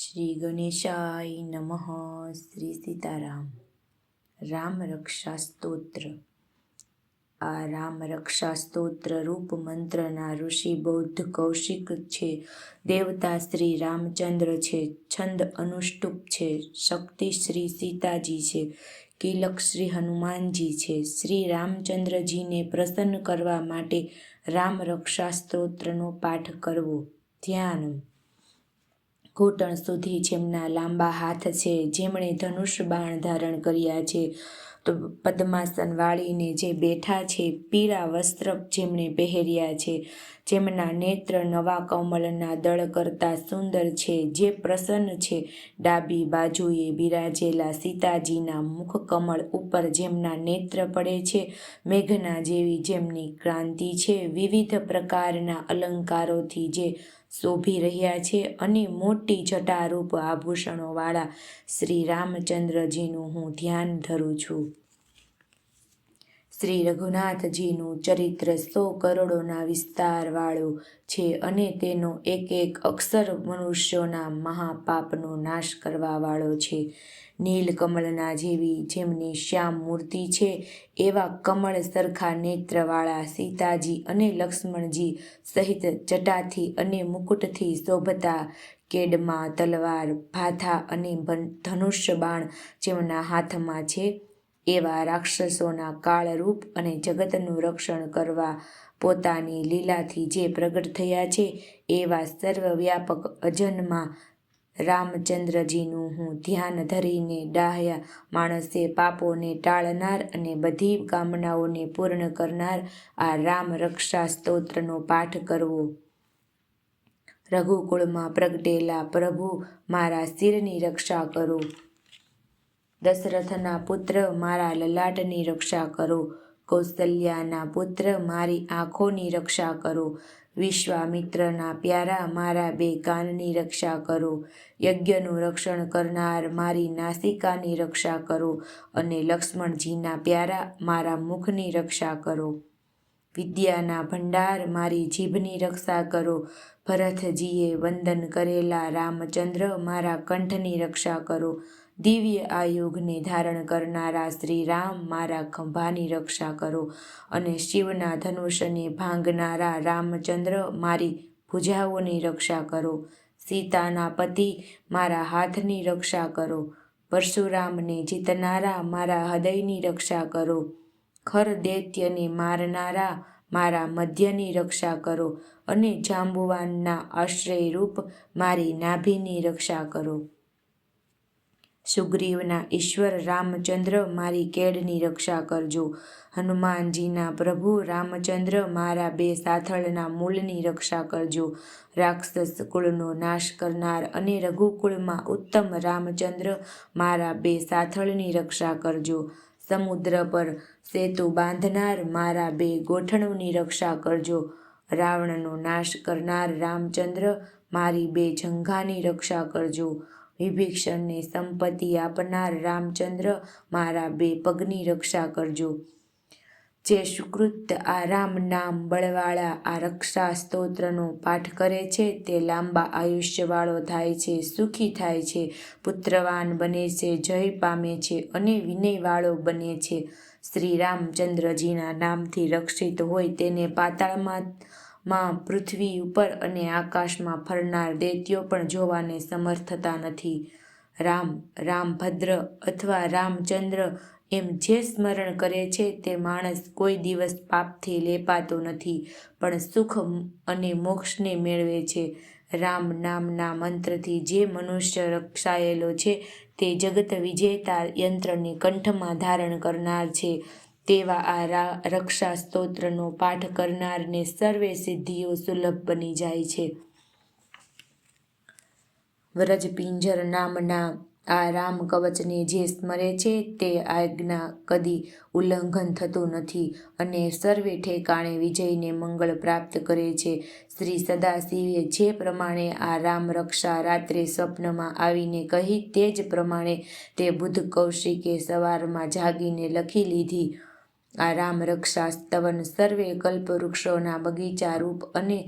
શ્રી ગણેશાય નમઃ. શ્રી સીતારામ. રામ રક્ષા સ્તોત્ર. આ રામ રક્ષા સ્તોત્ર રૂપ મંત્રના ઋષિ બૌદ્ધ કૌશિક છે. દેવતા શ્રી રામચંદ્ર છે. છંદ અનુષ્ટુપ છે. શક્તિ શ્રી સીતાજી છે. કિલક શ્રી હનુમાનજી છે. શ્રી રામચંદ્રજીને પ્રસન્ન કરવા માટે રામ રક્ષા સ્તોત્રનો પાઠ કરવો. ધ્યાન. ઘૂંટણ સુધી જેમના લાંબા હાથ છે, જેમણે ધનુષ બાણ ધારણ કર્યા છે, તો પદ્માસન વાળીને જે બેઠા છે, પીળા વસ્ત્ર જેમણે પહેર્યા છે, જેમના નેત્ર નવા કમળના દળ કરતાં સુંદર છે, જે પ્રસન્ન છે, ડાબી બાજુએ બિરાજેલા સીતાજીના મુખ કમળ ઉપર જેમના નેત્ર પડે છે, મેઘના જેવી જેમની ક્રાંતિ છે, વિવિધ પ્રકારના અલંકારોથી જે શોભી રહ્યા છે અને મોટી જટારૂપ આભૂષણોવાળા શ્રી રામચંદ્રજીનું હું ધ્યાન ધરું છું. શ્રી રઘુનાથજીનું ચરિત્ર 100 કરોડોના વિસ્તારવાળું છે અને તેનો એક એક અક્ષર મનુષ્યોના મહાપાપનો નાશ કરવાવાળો છે. નીલકમળના જેવી જેમની શ્યામ મૂર્તિ છે, એવા કમળ સરખા નેત્રવાળા સીતાજી અને લક્ષ્મણજી સહિત જટાથી અને મુકુટથી શોભતા, કેડમાં તલવાર, ભાથા અને ધનુષ્ય બાણ જેમના હાથમાં છે, એવા રાક્ષસોના કાળરૂપ અને જગતનું રક્ષણ કરવા પોતાની લીલાથી જે પ્રગટ થયા છે, એવા સર્વવ્યાપક અજન્મા રામચંદ્રજીનું હું ધ્યાન ધરીને ડાહ્યા માણસે પાપોને ટાળનાર અને બધી કામનાઓને પૂર્ણ કરનાર આ રામ રક્ષા સ્તોત્રનો પાઠ કરવો. રઘુકુળમાં પ્રગટેલા પ્રભુ, મારા શિરની રક્ષા કરો. દશરથના પુત્ર, મારા લલાટની રક્ષા કરો. કૌશલ્યાના પુત્ર, મારી આંખોની રક્ષા કરો. વિશ્વામિત્રના પ્યારા, મારા 2 કાનની રક્ષા કરો. યજ્ઞનું રક્ષણ કરનાર, મારી નાસિકાની રક્ષા કરો. અને લક્ષ્મણજીના પ્યારા, મારા મુખની રક્ષા કરો. વિદ્યાના ભંડાર, મારી જીભની રક્ષા કરો. ભરતજીએ વંદન કરેલા રામચંદ્ર, મારા કંઠની રક્ષા કરો. દિવ્ય આયુગને ધારણ કરનારા શ્રી રામ, મારા ખંભાની રક્ષા કરો. અને શિવના ધનુષને ભાંગનારા રામચંદ્ર, મારી ભુજાઓની રક્ષા કરો. સીતાના પતિ, મારા હાથની રક્ષા કરો. પરશુરામને જીતનારા, મારા હૃદયની રક્ષા કરો. ખર દૈત્યને મારનારા, મારા મધ્યની રક્ષા કરો. અને જાંબુવાનના આશ્રયરૂપ મારી નાભિની રક્ષા કરો. સુગ્રીવના ઈશ્વર રામચંદ્ર, મારી કેડની રક્ષા કરજો. હનુમાનજીના પ્રભુ રામચંદ્ર, મારા 2 સાથળના મૂળની રક્ષા કરજો. રાક્ષસ કુળનો નાશ કરનાર અને રઘુકુળમાં ઉત્તમ રામચંદ્ર, મારા 2 સાથળની રક્ષા કરજો. સમુદ્ર પર સેતુ બાંધનાર, મારા 2 ગોઠણોની રક્ષા કરજો. રાવણનો નાશ કરનાર રામચંદ્ર, મારી 2 જંઘાની રક્ષા કરજો. વિભીષણને સંપત્તિ આપનાર રામચંદ્ર, મારા 2 પગની રક્ષા કરજો. જે સુકૃત આ રામ નામ બળવાળા આ રક્ષા સ્તોત્રનો પાઠ કરે છે, તે લાંબા આયુષ્યવાળો થાય છે, સુખી થાય છે, પુત્રવાન બને છે, જય પામે છે અને વિનયવાળો બને છે. શ્રી રામચંદ્રજીના નામથી રક્ષિત હોય તેને પાતાળમાં, પૃથ્વી ઉપર અને આકાશમાં ફરનાર દૈત્યો પણ જોવાને સમર્થતા નથી. રામ, રામભદ્ર અથવા રામચંદ્ર એમ જે સ્મરણ કરે છે, તે માણસ કોઈ દિવસ પાપથી લેપાતો નથી, પણ સુખ અને મોક્ષને મેળવે છે. રામ નામના મંત્રથી જે મનુષ્ય રક્ષાયેલો છે, તે જગત વિજેતા યંત્રને કંઠમાં ધારણ કરનાર છે. તેવા આ રક્ષા સ્તોત્રનો પાઠ કરનારને સર્વે સિદ્ધિઓ સુલભ બની જાય છે. વ્રજપિંજર નામના આ રામ કવચને જે સ્મરે છે, તે આજ્ઞા કદી ઉલ્લંઘન થતું નથી અને સર્વે ઠેકાણે વિજયને મંગળ પ્રાપ્ત કરે છે. શ્રી સદાશિવે જે પ્રમાણે આ રામ રક્ષા રાત્રે સ્વપ્નમાં આવીને કહી, તે જ પ્રમાણે તે બુદ્ધ કૌશિકે સવારમાં જાગીને લખી લીધી. આ રામ રક્ષા સ્તવન સર્વે કલ્પવૃક્ષોના બગીચા રૂપ અને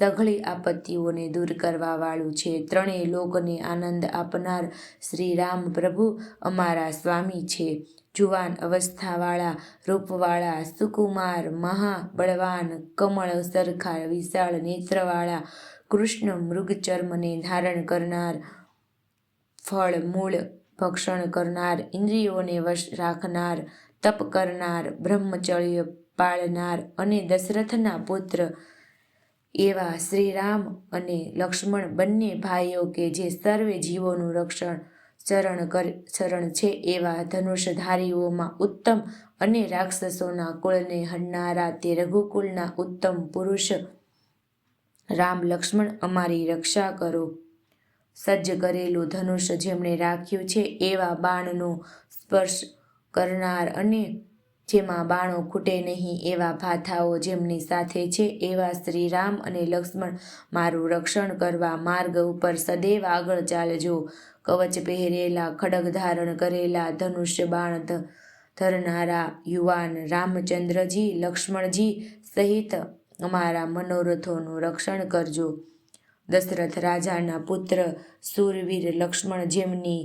સઘળી આપત્તિઓને દૂર કરવાવાળું છે. ત્રણેય લોકને આનંદ આપનાર શ્રી રામ પ્રભુ અમારા સ્વામી છે. જુવાન અવસ્થાવાળા, રૂપવાળા, સુકુમાર, મહાબળવાન, કમળ સરખા વિશાળ નેત્રવાળા, કૃષ્ણ મૃગચર્મને ધારણ કરનાર, ફળ મૂળ ભક્ષણ કરનાર, ઇન્દ્રિયોને વશ રાખનાર, તપ કરનાર, બ્રહ્મચર્ય પાળનાર અને દશરથના પુત્ર એવા શ્રીરામ અને લક્ષ્મણ બંને ભાઈઓ કે જે સર્વે જીવોનું શરણ છે એવા ધનુષધારીઓમાં ઉત્તમ અને રાક્ષસોના કુળને હણનારા તે રઘુકુલના ઉત્તમ પુરુષ રામ લક્ષ્મણ અમારી રક્ષા કરો. સજ્જ કરેલું ધનુષ જેમણે રાખ્યું છે એવા બાણનો સ્પર્શ કરનાર અને જેમાં બાણો ખૂટે નહીં એવા ભાથાઓ જેમની સાથે છે એવા શ્રી રામ અને લક્ષ્મણ મારું રક્ષણ કરવા માર્ગ ઉપર સદૈવ આગળ ચાલજો. કવચ પહેરેલા, ખડગ ધારણ કરેલા, ધનુષ્ય બાણ ધરનારા યુવાન રામચંદ્રજી, લક્ષ્મણજી સહિત અમારા મનોરથોનું રક્ષણ કરજો. દશરથ રાજાના પુત્ર શૂરવીર લક્ષ્મણ જેમની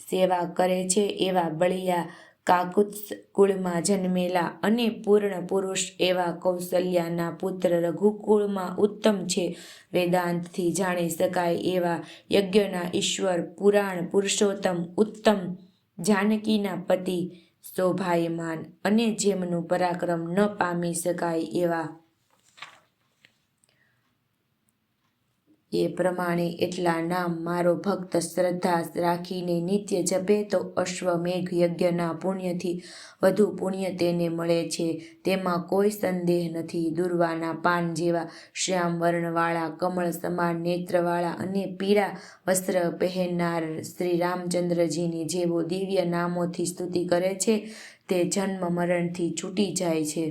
સેવા કરે છે એવા બળિયા કાકુત્સ કુળમાં જન્મેલા અને પૂર્ણ પુરુષ એવા કૌશલ્યાના પુત્ર રઘુકુળમાં ઉત્તમ છે. વેદાંતથી જાણી શકાય એવા યજ્ઞના ઈશ્વર, પુરાણ પુરુષોત્તમ, ઉત્તમ, જાનકીના પતિ, શોભાયમાન અને જેમનું પરાક્રમ ન પામી શકાય એવા એ પ્રમાણે એટલા નામ મારો ભક્ત શ્રદ્ધા રાખીને નિત્ય જપે તો અશ્વમેઘ યજ્ઞના પુણ્યથી વધુ પુણ્ય તેને મળે છે. તેમાં કોઈ સંદેહ નથી. દુર્વાના પાન જેવા શ્યામ વર્ણવાળા, કમળ સમાન નેત્રવાળા અને પીળા વસ્ત્ર પહેરનાર શ્રી રામચંદ્રજીની જેવો દિવ્ય નામોથી સ્તુતિ કરે છે તે જન્મ મરણથી છૂટી જાય છે.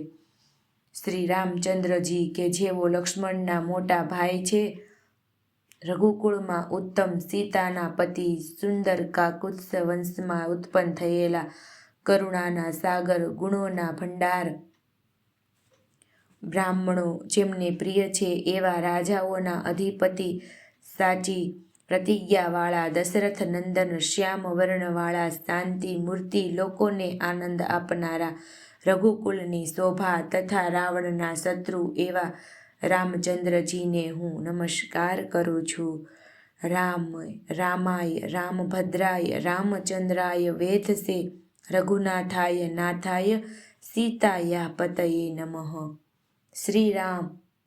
શ્રી રામચંદ્રજી કે જેવો લક્ષ્મણના મોટા ભાઈ છે, રઘુકુળમાં ઉત્તમ, સીતાના પતિ, સુંદર કાકુત્સ વંશમાં ઉત્પન્ન થયેલા, કરુણાના સાગર, ગુણોના ભંડાર, બ્રાહ્મણો જેમને પ્રિય છે એવા રાજાઓના અધિપતિ, સાચી પ્રતિજ્ઞાવાળા, દશરથ નંદન, શ્યામ વર્ણવાળા, શાંતિ મૂર્તિ, લોકોને આનંદ આપનારા, રઘુકુલની શોભા તથા રાવણના શત્રુ એવા રામચંદ્રજીને હું નમસ્કાર કરું છું. રામાય રામભદ્રાય રામચંદ્રાય વેધસે રઘુનાથાય નાથાય સીતાયા પતયે નમઃ. શ્રી રામ,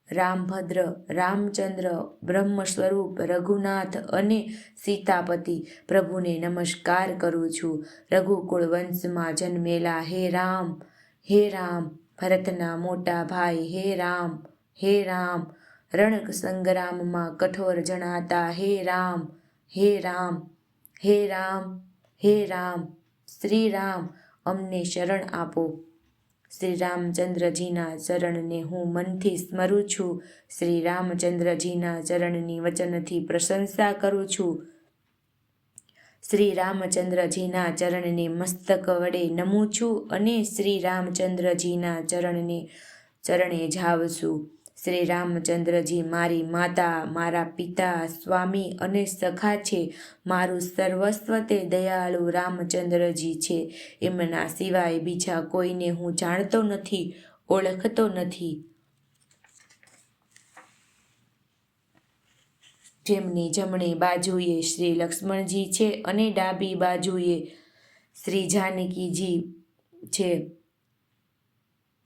રામભદ્ર, રામચંદ્ર, બ્રહ્મ સ્વરૂપ રઘુનાથ અને સીતાપતિ પ્રભુને નમસ્કાર કરું છું. રઘુકુળ વંશમાં જન્મેલા હે રામ, ભરતના મોટા ભાઈ હે રામ, રણ સંગ્રામમાં કઠોર જણાતા હે રામ, શ્રી રામ અમને શરણ આપો. શ્રી રામચંદ્રજીના ચરણને હું મનથી સ્મરું છું. શ્રી રામચંદ્રજીના ચરણની વચનથી પ્રશંસા કરું છું. શ્રી રામચંદ્રજીના ચરણને મસ્તક વડે નમું છું અને શ્રી રામચંદ્રજીના ચરણે જાઉં છું. શ્રી રામચંદ્રજી મારી માતા, મારા પિતા, સ્વામી અને સખા છે. મારું સર્વસ્વ તે દયાળુ રામચંદ્રજી છે. એમના સિવાય બીજા કોઈને હું જાણતો નથી, ઓળખતો નથી. જેમની જમણી બાજુએ શ્રી લક્ષ્મણજી છે અને ડાબી બાજુએ શ્રી જાનકીજી છે,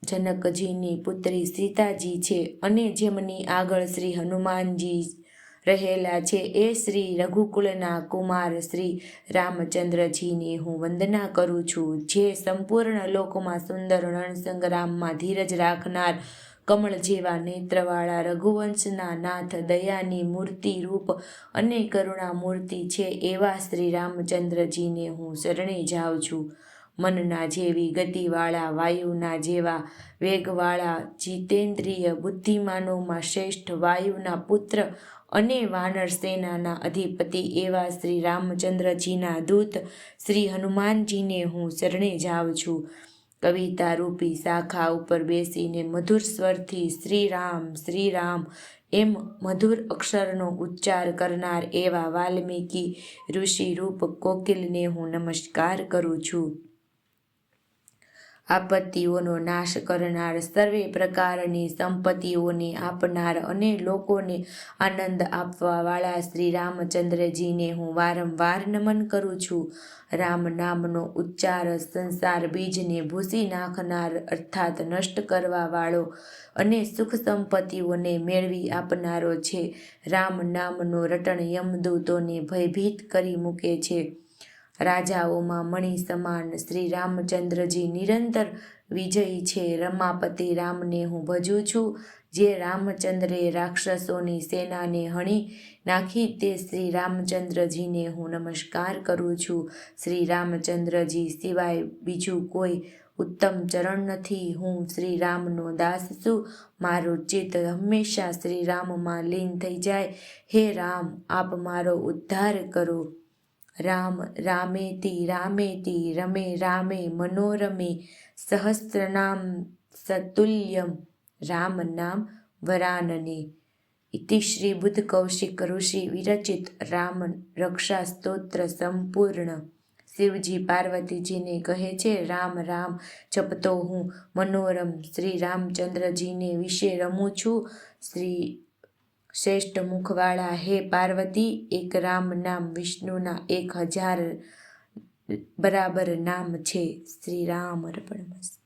જનકજીની પુત્રી સીતાજી છે અને જેમની આગળ શ્રી હનુમાનજી રહેલા છે એ શ્રી રઘુકુલના કુમાર શ્રી રામચંદ્રજીની હું વંદના કરું છું. જે સંપૂર્ણ લોકમાં સુંદર રણસંગ્રામમાં ધીરજ રાખનાર, કમળ જેવા નેત્રવાળા, રઘુવંશના નાથ, દયાની મૂર્તિ રૂપ અને કરુણા મૂર્તિ છે એવા શ્રી રામચંદ્રજીને હું શરણે જાઉં છું. મનના જેવી ગતિવાળા, વાયુના જેવા વેગવાળા, જીતેન્દ્રિય, બુદ્ધિમાનોમાં શ્રેષ્ઠ, વાયુના પુત્ર અને વાનર સેનાના અધિપતિ એવા શ્રી રામચંદ્રજીના દૂત શ્રી હનુમાનજીને હું શરણે જાઉં છું. કવિતા રૂપી શાખા ઉપર બેસીને મધુર સ્વરથી શ્રી રામ એમ મધુર અક્ષરનો ઉચ્ચાર કરનાર એવા વાલ્મીકી ઋષિ રૂપ કોકિલને હું નમસ્કાર કરું છું. આપત્તિઓનો નાશ કરનાર, સર્વે પ્રકારની સંપત્તિઓને આપનાર અને લોકોને આનંદ આપવાવાળા શ્રી રામચંદ્રજીને હું વારંવાર નમન કરું છું. રામ નામનો ઉચ્ચાર સંસાર બીજને ભૂસી નાખનાર અર્થાત નષ્ટ કરવાવાળો અને સુખ સંપત્તિઓને મેળવી આપનારો છે. રામ નામનો રટણ યમદૂતોને ભયભીત કરી મૂકે છે. રાજાઓમાં મણિ સમાન શ્રી રામચંદ્રજી નિરંતર વિજયી છે. રમાપતિ રામને હું ભજું છું. જે રામચંદ્રે રાક્ષસોની સેનાને હણી નાખી તે શ્રી રામચંદ્રજીને હું નમસ્કાર કરું છું. શ્રી રામચંદ્રજી સિવાય બીજું કોઈ ઉત્તમ ચરણ નથી. હું શ્રી રામનો દાસ છું. મારું ચિત્ત હંમેશા શ્રી રામમાં લીન થઈ જાય. હે રામ, આપ મારો ઉદ્ધાર કરો. રામ રામેતિ રમે રામે મનોરમે સહસ્રનામ સતુલ્યમ રામ નામ વરાનને. ઇતિ શ્રી બુદ્ધ કૌશિક ઋષિ વિરચિત રામ રક્ષા સ્તોત્ર સંપૂર્ણ. શિવજી પાર્વતીજીને કહે છે, રામ રામ જપતો હું મનોરમ શ્રી રામચંદ્રજીને વિશે રમું છું. શ્રી શ્રેષ્ઠ મુખવાળા હે પાર્વતી, એક રામ નામ વિષ્ણુના 1000 બરાબર નામ છે. શ્રી રામ અર્પણમસ્તુ.